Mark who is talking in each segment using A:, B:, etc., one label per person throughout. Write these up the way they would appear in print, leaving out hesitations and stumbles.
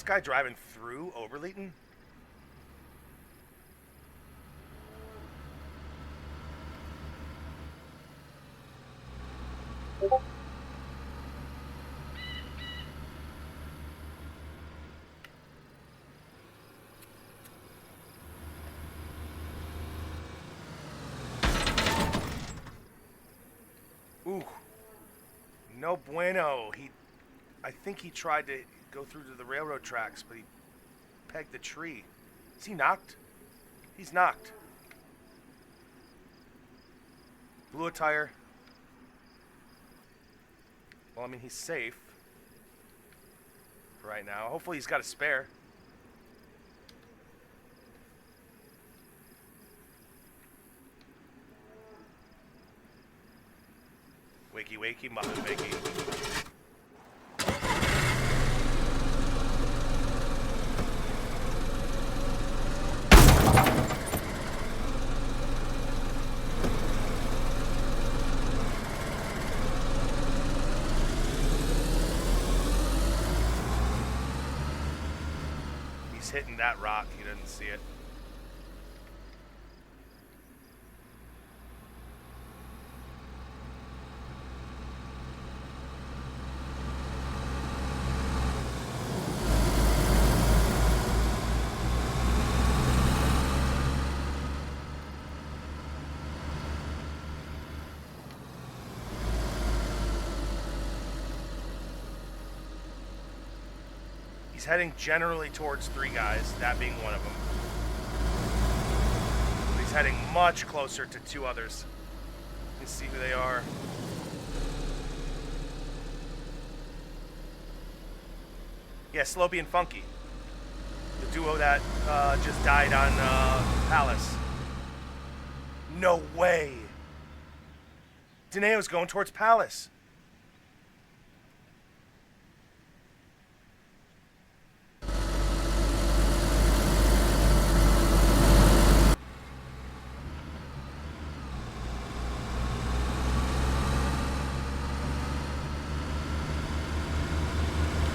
A: guy driving through Oberleiten? Ooh. No bueno. I think he tried to go through to the railroad tracks, but he pegged the tree. Is he knocked? He's knocked. Blew a tire. Well, I mean, he's safe for right now. Hopefully he's got a spare. Wakey, wakey, muffin, wakey. He's hitting that rock. He doesn't see it. He's heading generally towards 3 guys, that being one of them. But he's heading much closer to 2 others. Let's see who they are. Yeah, slo-be and Funky. The duo that just died on Palace. No way! Danayo's going towards Palace.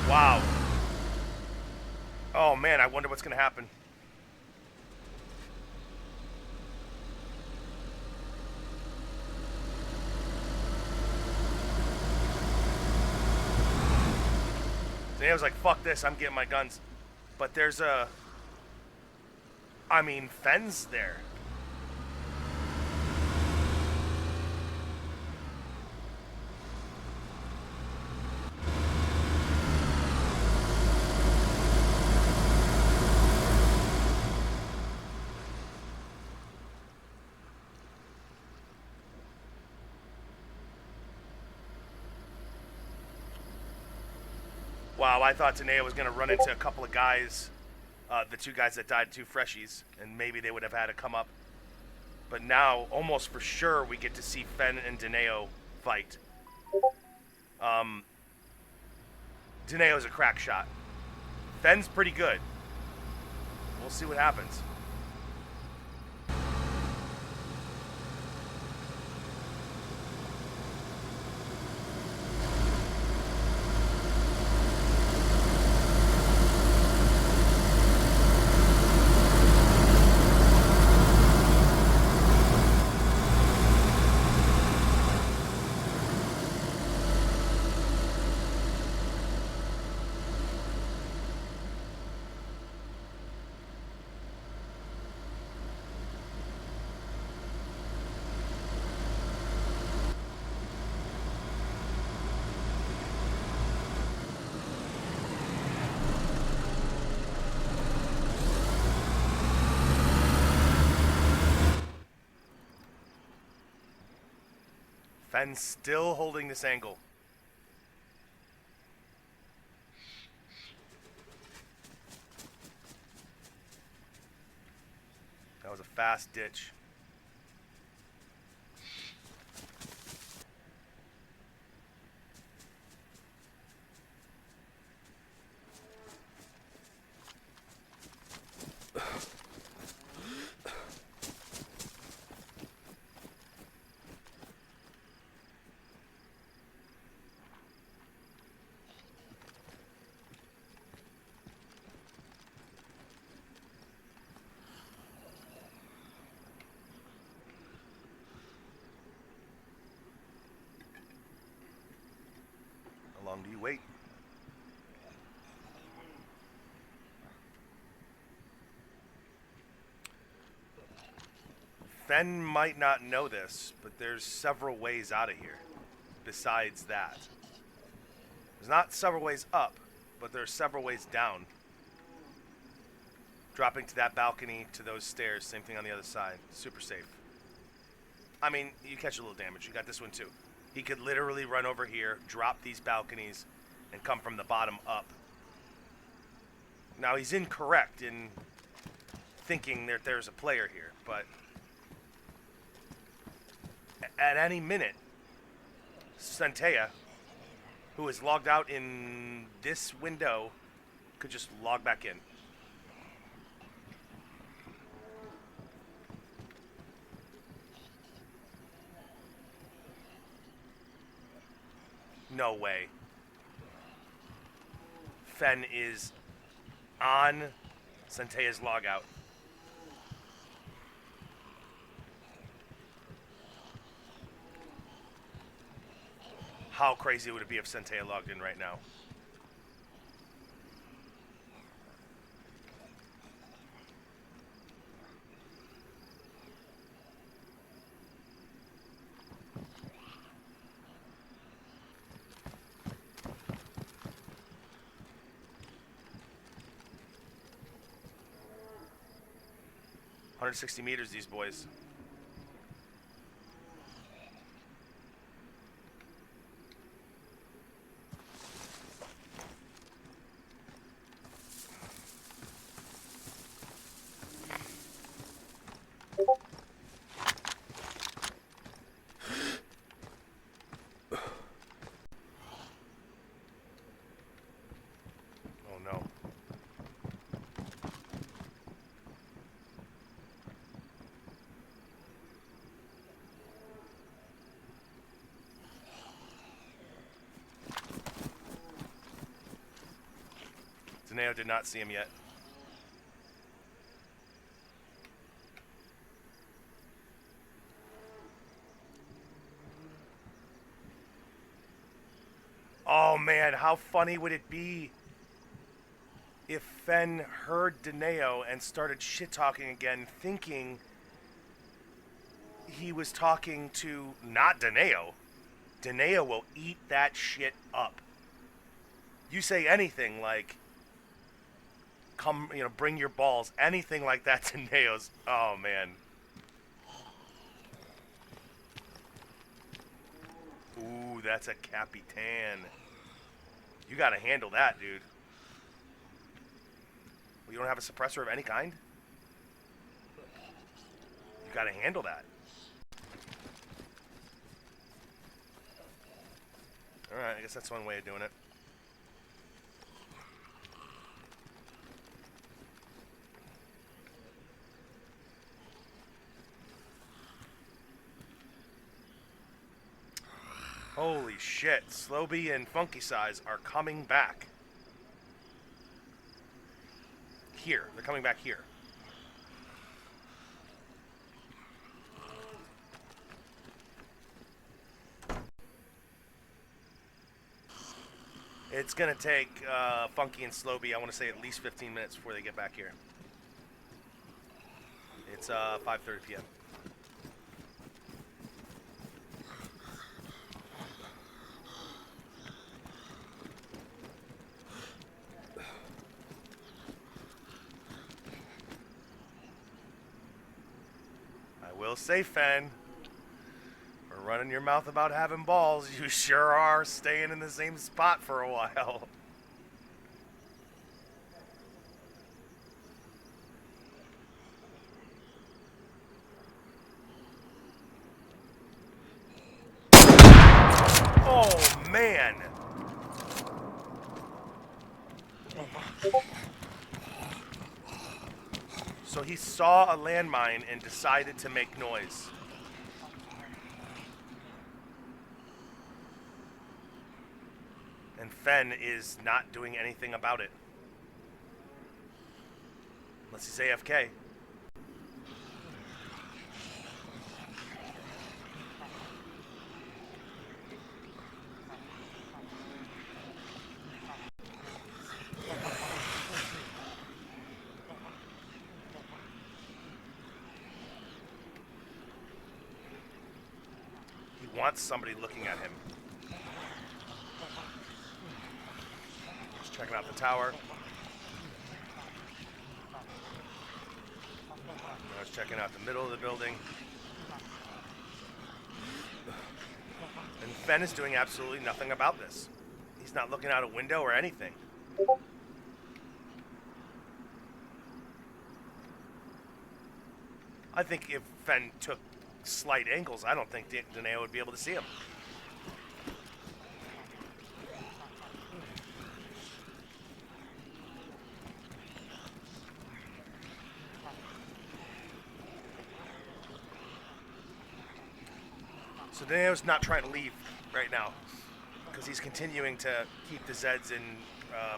A: Wow. Oh man, I wonder what's going to happen. Today I was like, fuck this, I'm getting my guns. But there's a... I mean, Fenn's there. Wow, I thought Danayoo was going to run into a couple of guys, the 2 guys that died, 2 freshies, and maybe they would have had to come up. But now, almost for sure, we get to see Fenn and Danayoo fight. Danayoo's a crack shot. Fenn's pretty good. We'll see what happens. Fenn's still holding this angle. That was a fast ditch. wait. Fen might not know this, but there's several ways out of here besides that. There's not several ways up, but there's several ways down. Dropping to that balcony, to those stairs, same thing on the other side. Super safe. I mean, you catch a little damage. You got this one too. He could literally run over here, drop these balconies, and come from the bottom up. Now, he's incorrect in thinking that there's a player here, but at any minute, Centea, who is logged out in this window, could just log back in. No way. Fen is on Centea's logout. How crazy would it be if Centea logged in right now? $160 these boys. Oh no. Danayoo did not see him yet. Oh man, how funny would it be if Fen heard Danayoo and started shit-talking again, thinking he was talking to not Danayoo. Danayoo will eat that shit up. You say anything like, come, you know, bring your balls, anything like that to Danayoo's, oh man. Ooh, that's a Capitan. You gotta handle that, dude. Well, you don't have a suppressor of any kind? You gotta handle that. Alright, I guess that's one way of doing it. Holy shit, slo-be and FunkySize are coming back. Here, they're coming back here. It's gonna take Funky and slo-be, I want to say at least 15 minutes before they get back here. It's 5:30 p.m. Will say, Fen, for running your mouth about having balls, you sure are staying in the same spot for a while. Oh, man. So he saw a landmine and decided to make noise. And Fen is not doing anything about it. Unless he's AFK. wants somebody looking at him. Just checking out the tower. I was checking out the middle of the building. And Fen is doing absolutely nothing about this. He's not looking out a window or anything. I think if Fen took slight angles, I don't think Danayoo would be able to see him. So Danayoo's not trying to leave right now because he's continuing to keep the Zeds in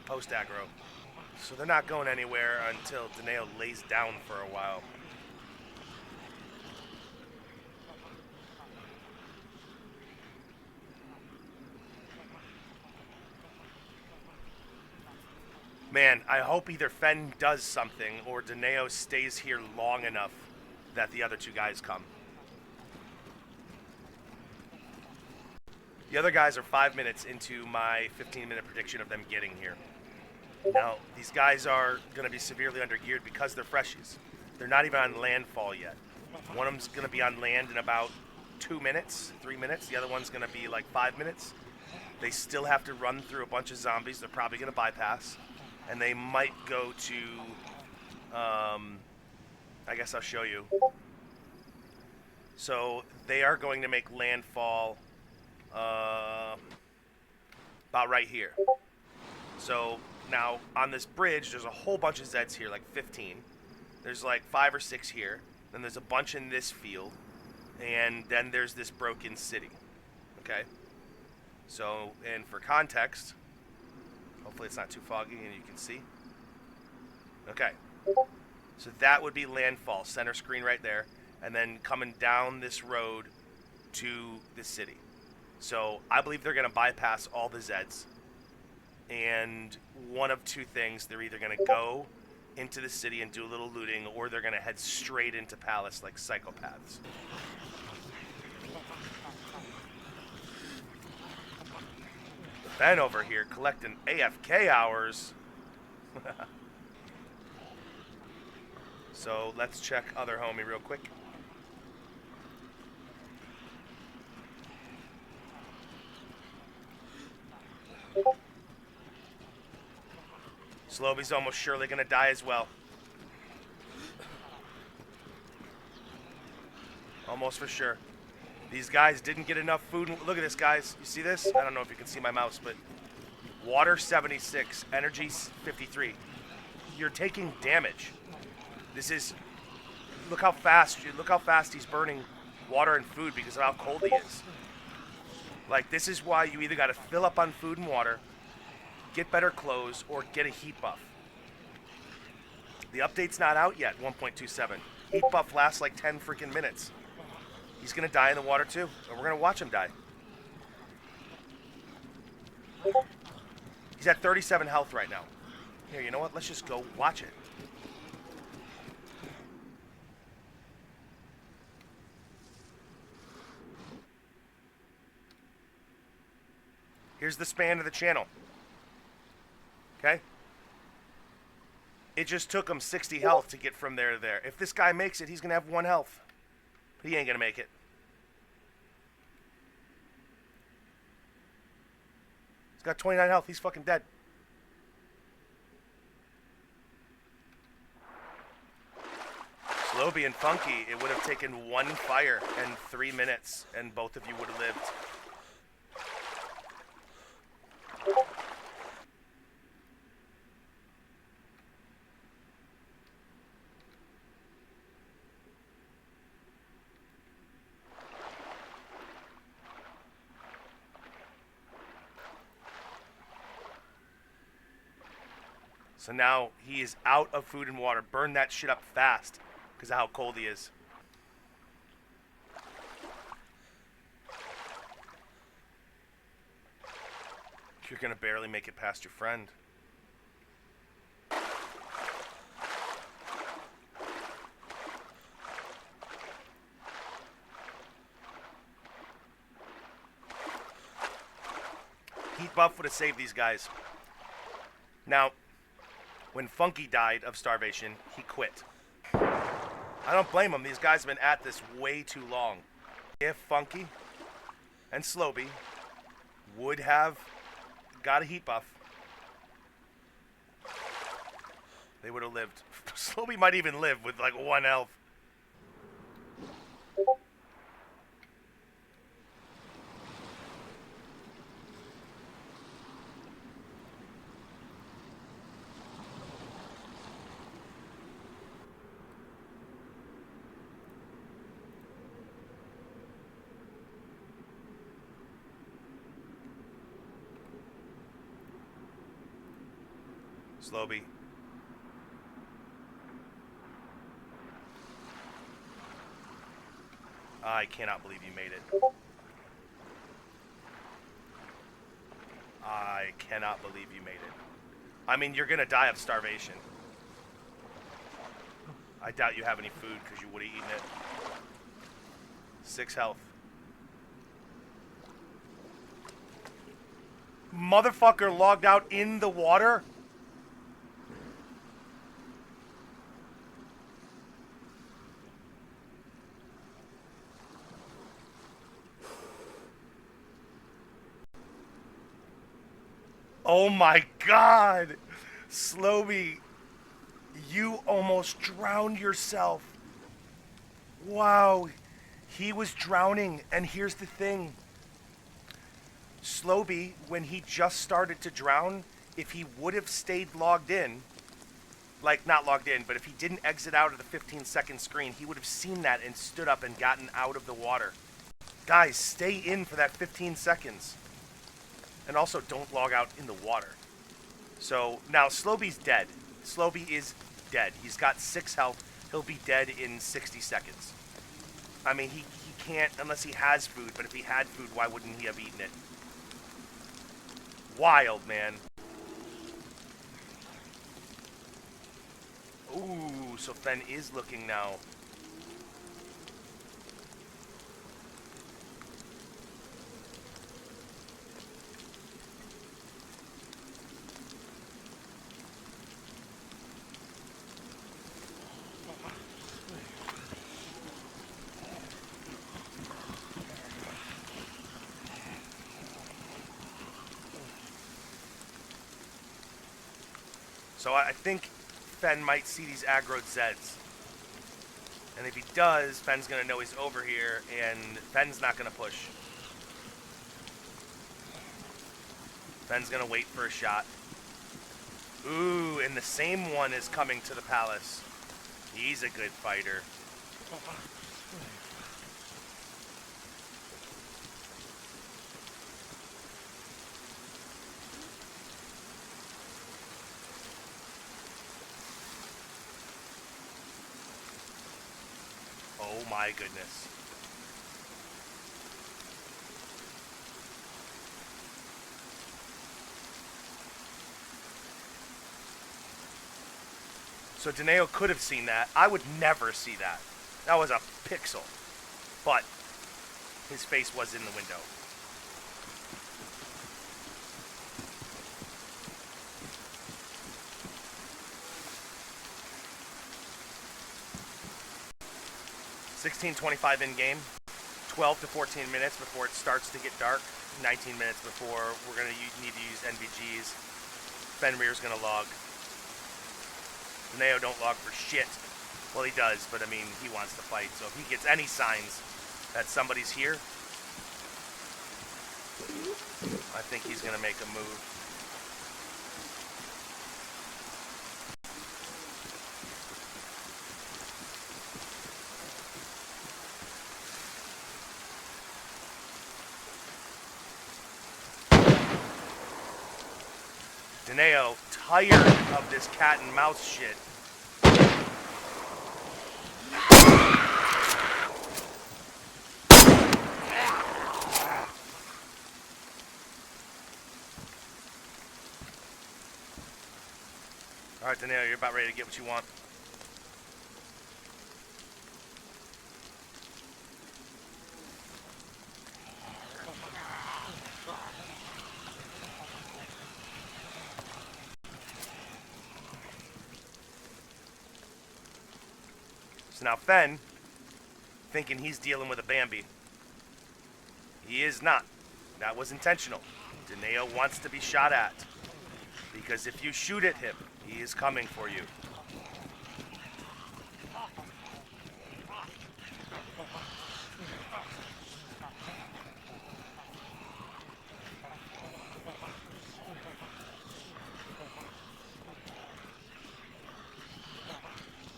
A: post aggro. So they're not going anywhere until Danayoo lays down for a while. Man, I hope either Fen does something or Danayoo stays here long enough that the other two guys come. The other guys are 5 minutes into my 15-minute prediction of them getting here. Now, these guys are going to be severely undergeared because they're freshies. They're not even on landfall yet. One of them's going to be on land in about 2 minutes, 3 minutes. The other one's going to be like 5 minutes. They still have to run through a bunch of zombies. They're probably going to bypass. And they might go to, I guess I'll show you. So they are going to make landfall about right here. So now on this bridge, there's a whole bunch of Zeds here, like 15. There's like 5 or 6 here. Then there's a bunch in this field. And then there's this broken city. Okay? So, and for context... Hopefully it's not too foggy and you can see. Okay. So that would be landfall, center screen right there. And then coming down this road to the city. So I believe they're going to bypass all the Zeds. And one of two things. They're either going to go into the city and do a little looting, or they're going to head straight into Palace like psychopaths. Ben over here collecting AFK hours. So let's check other homie real quick. Slo-be's almost surely gonna die as well. Almost for sure. These guys didn't get enough food. Look at this, guys. You see this? I don't know if you can see my mouse, but water 76, energy 53. You're taking damage. This is, look how fast he's burning water and food because of how cold he is. Like, this is why you either got to fill up on food and water, get better clothes, or get a heat buff. The update's not out yet, 1.27. Heat buff lasts like 10 freaking minutes. He's going to die in the water too, and we're going to watch him die. He's at 37 health right now. Here, you know what? Let's just go watch it. Here's the span of the channel. Okay? It just took him 60 health to get from there to there. If this guy makes it, he's going to have 1 health. But he ain't going to make it. He's got 29 health. He's fucking dead. Slo-be and Funky, it would have taken 1 fire and 3 minutes, and both of you would have lived. So now he is out of food and water. Burn that shit up fast because of how cold he is. You're going to barely make it past your friend. heat buff would have saved these guys. Now, when Funky died of starvation, he quit. I don't blame him. These guys have been at this way too long. If Funky and slo-be would have got a heat buff, they would have lived. slo-be might even live with like 1 health. slo-be. I cannot believe you made it. I cannot believe you made it. I mean, you're gonna die of starvation. I doubt you have any food because you would have eaten it. 6 health. Motherfucker logged out in the water? Oh my god! slo-be, you almost drowned yourself. Wow. He was drowning, and here's the thing. slo-be, when he just started to drown, if he would have stayed logged in, like not logged in, but if he didn't exit out of the 15-second screen, he would have seen that and stood up and gotten out of the water. Guys, stay in for that 15 seconds. And also, don't log out in the water. So, now, slo-be's dead. slo-be is dead. He's got 6 health. He'll be dead in 60 seconds. I mean, he can't unless he has food, but if he had food, why wouldn't he have eaten it? Wild, man. Ooh, so Fen is looking now. So I think Fen might see these aggroed Zeds. And if he does, Fen's going to know he's over here, and Fen's not going to push. Fen's going to wait for a shot. Ooh, and the same one is coming to the palace. He's a good fighter. Oh my goodness. So Danayoo could have seen that. I would never see that. That was a pixel. But his face was in the window. $16:25 in game, 12 to 14 minutes before it starts to get dark, 19 minutes before we're going to need to use NVGs. Phenrir's going to log. Danayoo don't log for shit. Well, he does, but I mean, he wants to fight, so if he gets any signs that somebody's here, I think he's going to make a move. Danayoo, tired of this cat and mouse shit. Alright, Danayoo, you're about ready to get what you want. So now Fen, thinking he's dealing with a Bambi. He is not. That was intentional. Danayoo wants to be shot at. Because if you shoot at him, he is coming for you.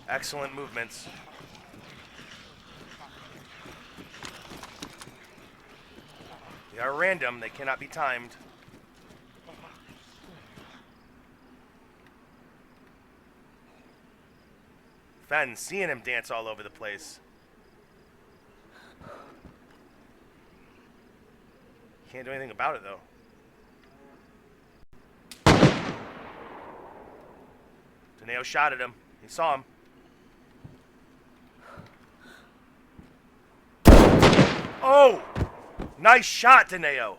A: Excellent movements. They are random. They cannot be timed. Fen, seeing him dance all over the place. Can't do anything about it, though. Danayoo shot at him. He saw him. Oh! Nice shot, Danayoo.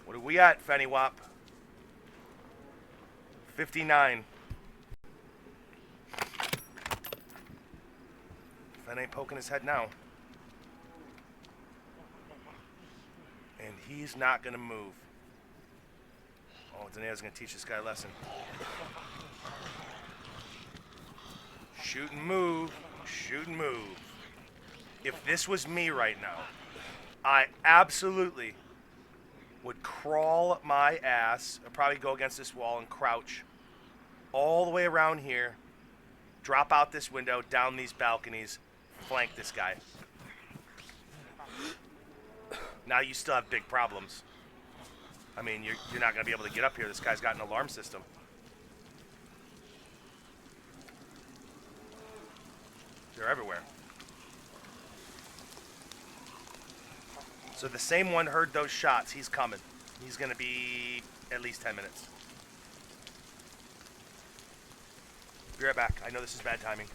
A: What are we at, Fenny Wop? 59. Fen ain't poking his head now. And he's not going to move. Oh, Danayoo's going to teach this guy a lesson. Shoot and move. Shoot and move. If this was me right now, I absolutely would crawl my ass, I'd probably go against this wall and crouch all the way around here, drop out this window, down these balconies, flank this guy. Now you still have big problems. I mean, you're not going to be able to get up here. This guy's got an alarm system. They're everywhere. So the same one heard those shots. He's coming. He's going to be at least 10 minutes. Be right back. I know this is bad timing.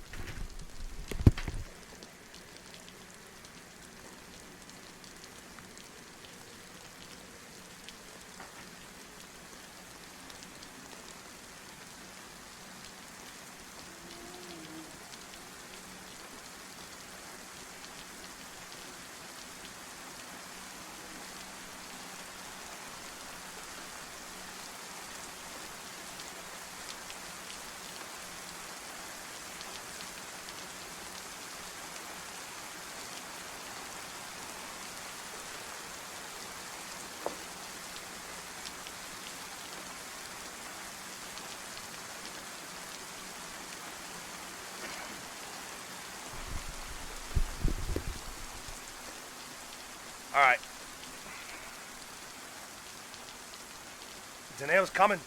A: All right. Danayoo's coming.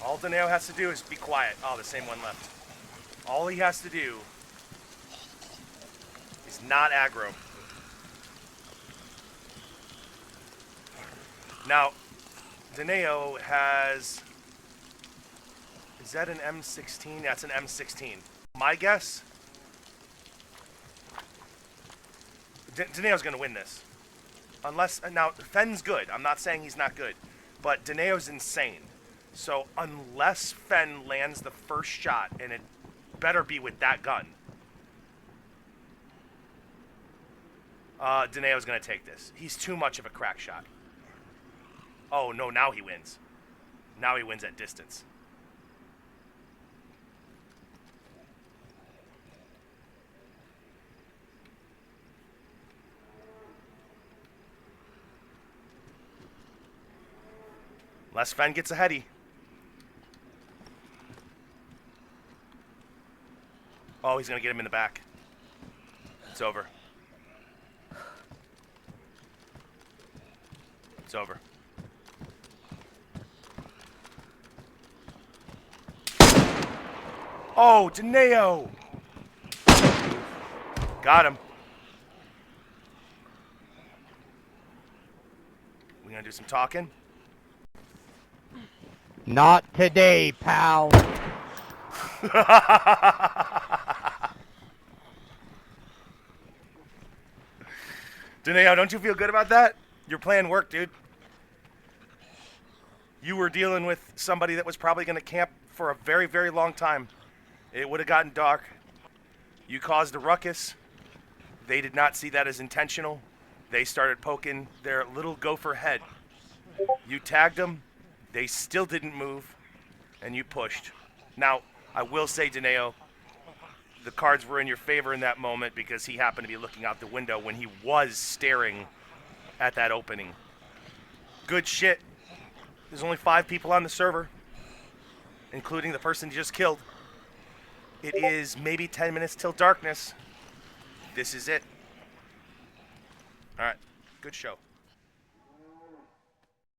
A: All Danayoo has to do is be quiet. Oh, the same one left. All he has to do is not aggro. Now, Danayoo has... Is that an M16? That's an M16. My guess? Danayoo's going to win this. Unless... Now, Fen's good. I'm not saying he's not good. But Danayoo's insane. So, unless Fen lands the first shot, and it better be with that gun, Danayoo's going to take this. He's too much of a crack shot. Oh, no, now he wins. Now he wins at distance. Unless Fen gets a heady. Oh, he's going to get him in the back. It's over. It's over. Oh, Danayoo! Got him. We going to do some talking?
B: Not today, pal.
A: Danayoo, don't you feel good about that? Your plan worked, dude. You were dealing with somebody that was probably going to camp for a very, very long time. It would have gotten dark. You caused a ruckus. They did not see that as intentional. They started poking their little gopher head. You tagged them. They still didn't move, and you pushed. Now, I will say, Danayoo, the cards were in your favor in that moment because he happened to be looking out the window when he was staring at that opening. Good shit. There's only 5 people on the server, including the person you just killed. It is maybe 10 minutes till darkness. This is it. All right. Good show.